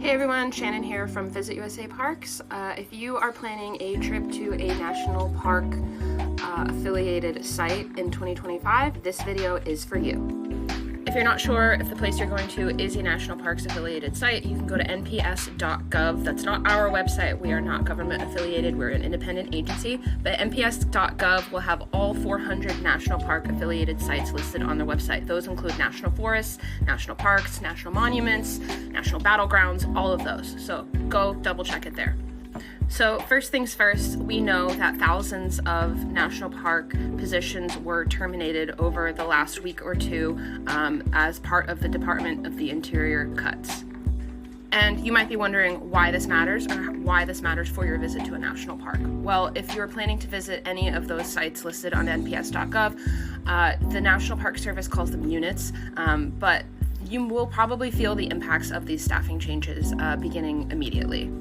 Hey everyone, Shannon here from Visit USA Parks. If you are planning a trip to a national park affiliated site in 2025, this video is for you. If you're not sure if the place you're going to is a national parks affiliated site, you can go to NPS.GOV. That's not our website. We are not government affiliated. We're an independent agency, but NPS.GOV will have all 400 national park affiliated sites listed on their website. Those include national forests, national parks, national monuments, national battlegrounds, all of those. So go double check it there. So first things first, we know that thousands of national park positions were terminated over the last week or two as part of the Department of the Interior cuts. And you might be wondering why this matters or why this matters for your visit to a national park. Well, if you're planning to visit any of those sites listed on NPS.gov, the National Park Service calls them units, but you will probably feel the impacts of these staffing changes beginning immediately.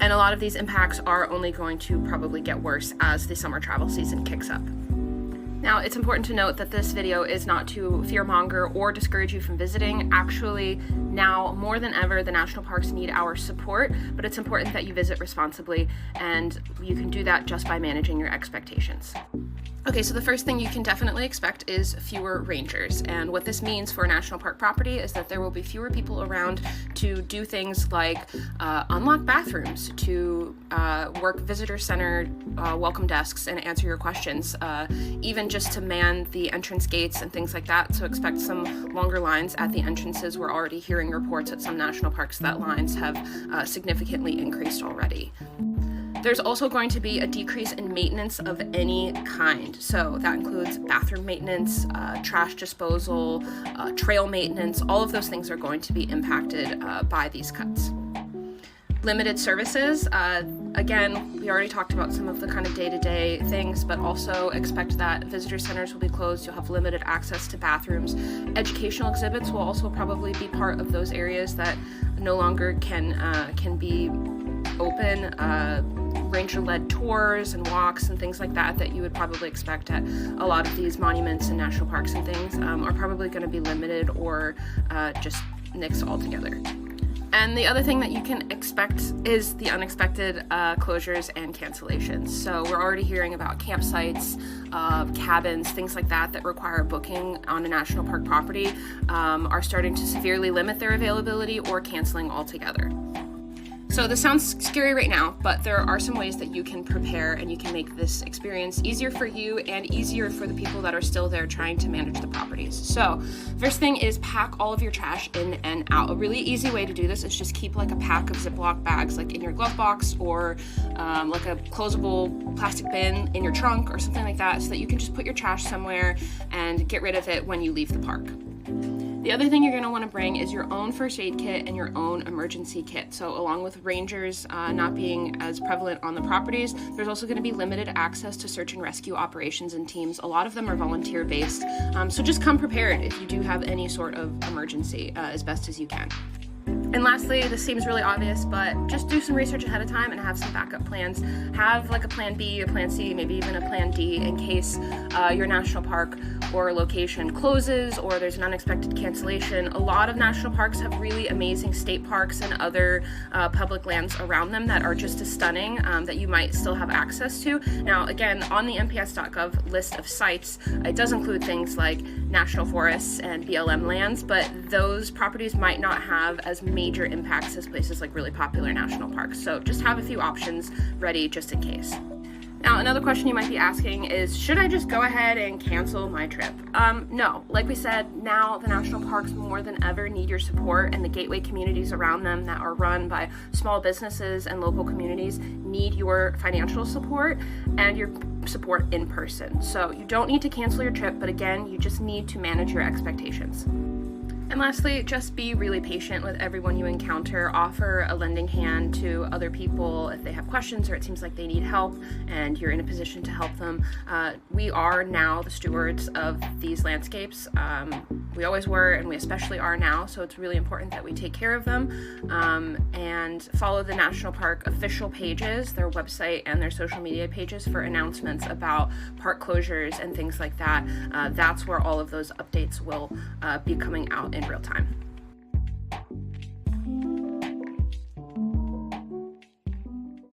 And a lot of these impacts are only going to probably get worse as the summer travel season kicks up. Now, it's important to note that this video is not to fearmonger or discourage you from visiting. Actually, now more than ever, the national parks need our support, but it's important that you visit responsibly, and you can do that just by managing your expectations. Okay, so the first thing you can definitely expect is fewer rangers, and what this means for a national park property is that there will be fewer people around to do things like unlock bathrooms, to work visitor center welcome desks and answer your questions, even just to man the entrance gates and things like that. So expect some longer lines at the entrances. We're already hearing reports at some national parks that lines have significantly increased already. There's also going to be a decrease in maintenance of any kind. So that includes bathroom maintenance, trash disposal, trail maintenance. All of those things are going to be impacted by these cuts. Limited services, again, we already talked about some of the kind of day-to-day things, but also expect that visitor centers will be closed. You'll have limited access to bathrooms. Educational exhibits will also probably be part of those areas that no longer can be open. Ranger-led tours and walks and things like that you would probably expect at a lot of these monuments and national parks and things are probably going to be limited or just nixed altogether. And the other thing that you can expect is the unexpected closures and cancellations. So we're already hearing about campsites, cabins, things like that require booking on a national park property are starting to severely limit their availability or canceling altogether. So this sounds scary right now, but there are some ways that you can prepare and you can make this experience easier for you and easier for the people that are still there trying to manage the properties. So first thing is pack all of your trash in and out. A really easy way to do this is just keep like a pack of Ziploc bags like in your glove box or like a closable plastic bin in your trunk or something like that, so that you can just put your trash somewhere and get rid of it when you leave the park. The other thing you're going to want to bring is your own first aid kit and your own emergency kit. So along with rangers not being as prevalent on the properties, there's also going to be limited access to search and rescue operations and teams. A lot of them are volunteer based, so just come prepared if you do have any sort of emergency as best as you can. And lastly, this seems really obvious, but just do some research ahead of time and have some backup plans. Have like a plan B, a plan C, maybe even a plan D in case your national park or location closes or there's an unexpected cancellation. A lot of national parks have really amazing state parks and other public lands around them that are just as stunning that you might still have access to. Now, again, on the NPS.gov list of sites, it does include things like national forests and BLM lands, but those properties might not have as major impacts as places like really popular national parks. So just have a few options ready just in case. Now, another question you might be asking is, should I just go ahead and cancel my trip? No. Like we said, now the national parks more than ever need your support, and the gateway communities around them that are run by small businesses and local communities need your financial support and your support in person. So you don't need to cancel your trip, but again, you just need to manage your expectations. And lastly, just be really patient with everyone you encounter. Offer a lending hand to other people if they have questions or it seems like they need help and you're in a position to help them. We are now the stewards of these landscapes. We always were, and we especially are now, so it's really important that we take care of them and follow the National Park official pages, their website and their social media pages for announcements about park closures and things like that. That's where all of those updates will be coming out in real time.